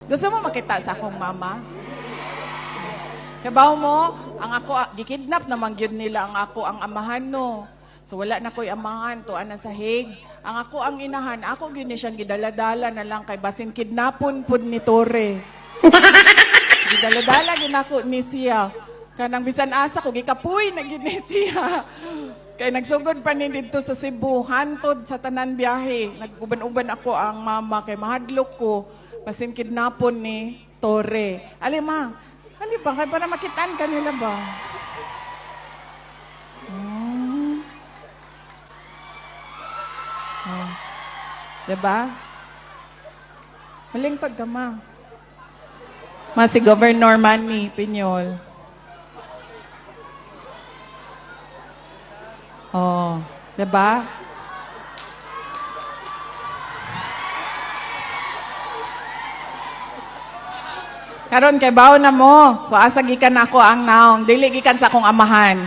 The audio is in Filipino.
Gusto mo makita sa akong mama? Kabaw mo, ang ako, gikidnap naman yun nila ang ako ang amahan no. So wala na ko'y amahan, tuan na sa Hague. Ang ako ang inahan, ako yun siyang gidaladala na lang kay basin kidnapon pud ni Tore. Gidaladala gin ako ni siya. Kanang bisan asa ko, gikapuy na gid ni siya. Kay nagsugod pa ni dito sa Cebu, hantod sa tanan biyahe. Nag-uban-uban ako ang mama kay mahadlok ko. Basin kidnapon ni Tore. Alima, ba? Kaya para makitaan ka nila ba? Oh. Diba? Maling pagkama. Si Governor Manny Piñol. Oh. Diba? Karon kay bawo na mo, kuasa gikan ako ang naong, dili gikan sa akong amahan.